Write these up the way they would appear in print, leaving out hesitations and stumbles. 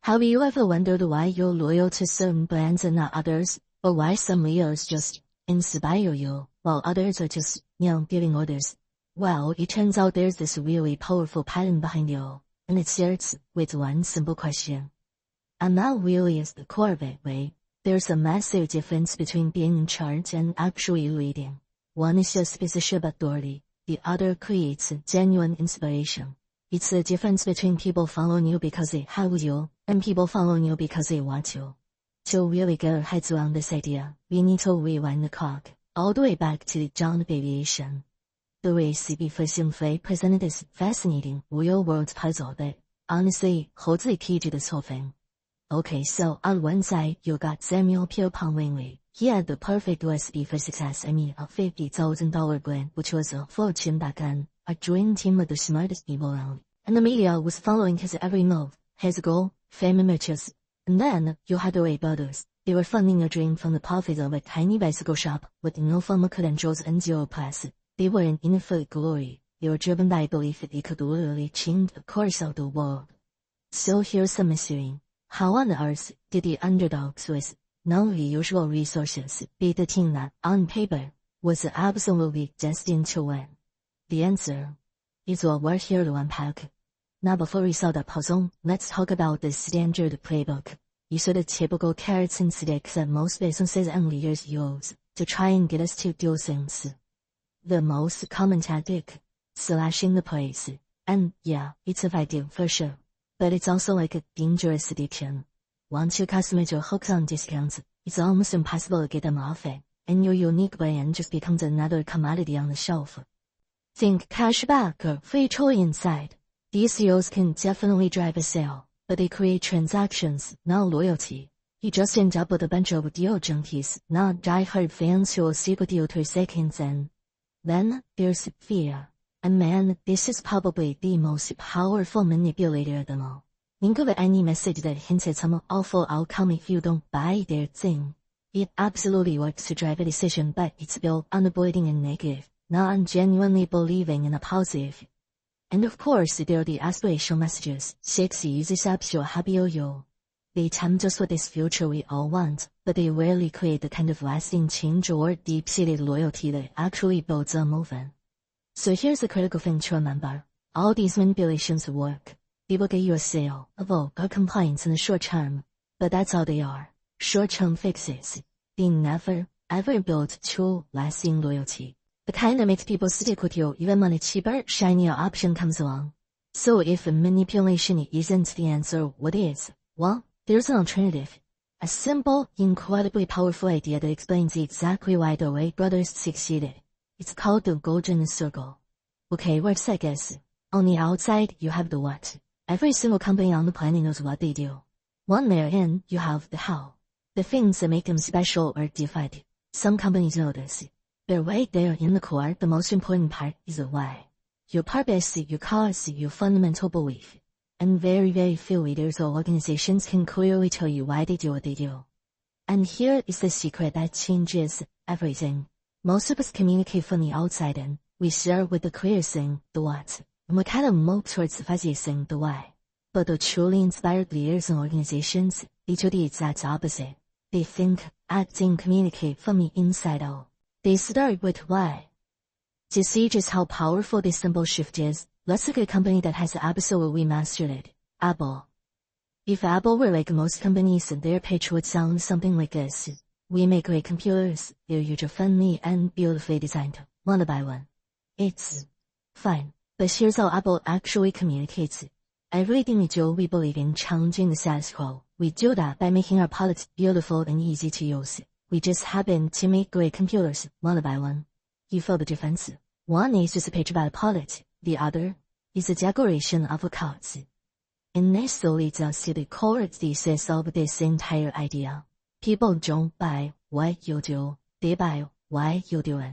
Have you ever wondered why you're loyal to certain brands and not others, or why some leaders just inspire you, while others are just, giving orders? Well, it turns out there's this really powerful pattern behind it all, and it starts with one simple question. And that really is the core of it, right? There's a massive difference between being in charge and actually leading. One is just possession of authority, the other creates genuine inspiration. It's the difference between people following you because they have you, and people following you because they want you. To really get our heads around this idea, we need to rewind the clock, all the way back to the dawn of aviation. The way CB first simply presented this fascinating real-world puzzle that, honestly, holds the key to this whole thing. Okay, so on one side, you got Samuel Pierpont Langley. He had the perfect recipe for success. A $50,000 grant, which was a fortune back then, a dream team of the smartest people around. And the media was following his every move, his goal, fame and riches. And then, you had the Wright brothers. They were funding a dream from the profits of a tiny bicycle shop with no formal credentials and zero press. They weren't in it for glory. They were driven by a belief that they could literally change the course of the world. So here's the mystery. How on earth did the underdogs with no usual resources beat the team that, on paper, was absolutely destined to win? The answer is what we're here to unpack. Now before we solve that puzzle, let's talk about the standard playbook. These are the typical carrots and sticks that most businesses and leaders use to try and get us to do things. The most common tactic, slashing the price. And yeah, it's effective for sure. But it's also like a dangerous addiction. Once your customers are hooked on discounts, it's almost impossible to get them off it, and your unique brand just becomes another commodity on the shelf. Think cashback or free trolley inside. These deals can definitely drive a sale, but they create transactions, not loyalty. You just end up with a bunch of deal junkies, not die-hard fans who will see the deal 3 seconds in. Then, there's fear. And man, this is probably the most powerful manipulator of them all. Think of any message that hints at some awful outcome if you don't buy their thing. It absolutely works to drive a decision, but it's built on avoiding a negative, not on genuinely believing in a positive. And of course, there are the aspirational messages, sexy, easy steps, you're happy or you. They tempt us with this future we all want, but they rarely create the kind of lasting change or deep-seated loyalty that actually builds a movement. So here's the critical thing to remember. All these manipulations work. They will get you a sale, a vote, or compliance in the short term. But that's all they are. Short-term fixes. They never, ever build true, lasting loyalty. The kind that makes people stick with you even when a cheaper, shinier option comes along. So if manipulation isn't the answer, what is? Well, there's an alternative. A simple, incredibly powerful idea that explains exactly why the Wright brothers succeeded. It's called the golden circle. Okay, what's that guess? On the outside, you have the what. Every single company on the planet knows what they do. One layer in, you have the how. The things that make them special or different. Some companies know this. But right there in the core, the most important part is the why. Your purpose, your cause, your fundamental belief. And very, very few leaders or organizations can clearly tell you why they do what they do. And here is the secret that changes everything. Most of us communicate from the outside in. We start with the clear thing, the what, and we kind of move towards the fuzzy thing, the why. But the truly inspired leaders and organizations, they do the exact opposite. They think, act, and communicate from the inside out. They start with why. To see just how powerful this simple shift is, let's look at a company that has absolutely mastered it. Apple. If Apple were like most companies, their pitch would sound something like this. We make great computers, they're user-friendly and beautifully designed. Wanna buy one? It's fine. But here's how Apple actually communicates. Everything we do, we believe in challenging the status quo. We do that by making our products beautiful and easy to use. We just happen to make great computers. Wanna buy one? You feel the difference? One is just a page about a product. The other is a declaration of a cause. And this leads us to the core thesis of this entire idea. People don't buy what you do, they buy why you do it.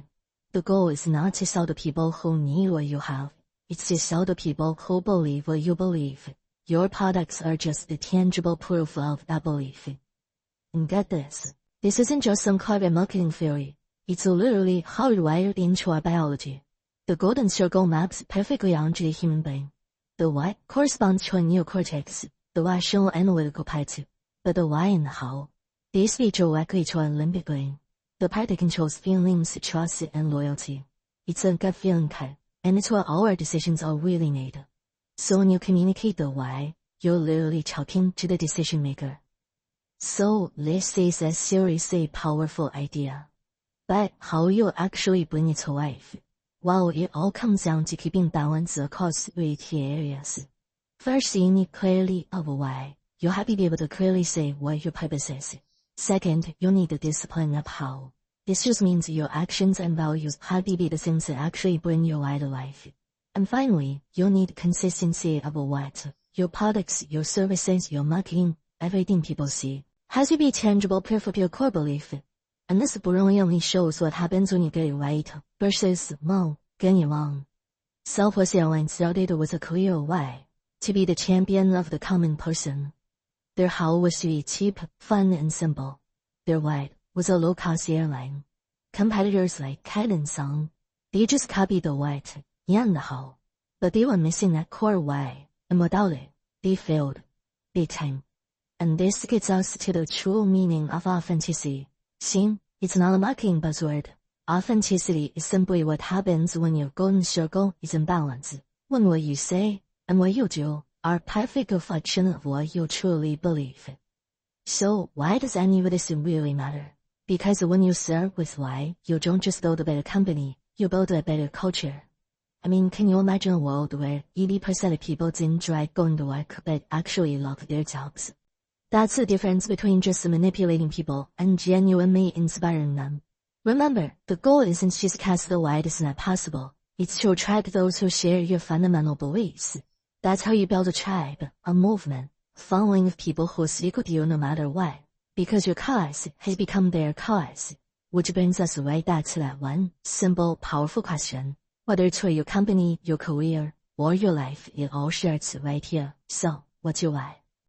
The goal is not to sell the people who need what you have. It's to sell the people who believe what you believe. Your products are just the tangible proof of that belief. And get this. This isn't just some clever marketing theory. It's literally hardwired into our biology. The golden circle maps perfectly onto the human brain. The what corresponds to a neocortex, the why show analytical part, but the why and the how. These feature directly to Olympically. The part that controls feelings, trust, and loyalty. It's a gut feeling part, and it's what all our decisions are really made. So when you communicate the why, you're literally talking to the decision maker. So this is a seriously powerful idea. But how you actually bring it to life? Well, it all comes down to keeping balance across 3 key areas. First, you need clarity of why. You'll have to be able to clearly say what your purpose is. Second, you'll need the discipline of how. This just means your actions and values have to be the things that actually bring your why to life. And finally, you'll need consistency of what. Your products, your services, your marketing, everything people see has to be tangible proof of your core belief. And this brilliantly only shows what happens when you get it right versus, well, getting it wrong. Southwest Airlines started with a clear why, to be the champion of the common person. Their how was to be cheap, fun, and simple. Their why was a low-cost airline. Competitors like Cat and Song, they just copied the what and the how, but they were missing that core why, and without it, they failed. Big time. And this gets us to the true meaning of authenticity. See, it's not a marketing buzzword. Authenticity is simply what happens when your golden circle is in balance, when what you say and what you do are perfect reflection of what you truly believe. So why does any of this really matter? Because when you serve with why, you don't just build a better company, you build a better culture. I mean, can you imagine a world where 80% of people didn't dread going to work but actually love their jobs? That's the difference between just manipulating people and genuinely inspiring them. Remember, the goal isn't just cast the widest net possible. It's to attract those who share your fundamental beliefs. That's how you build a tribe, a movement, following of people who stick with you no matter what. Because your cause has become their cause. Which brings us right back to that one simple, powerful question. Whether it's for your company, your career, or your life, it all starts right here. So, what's your why?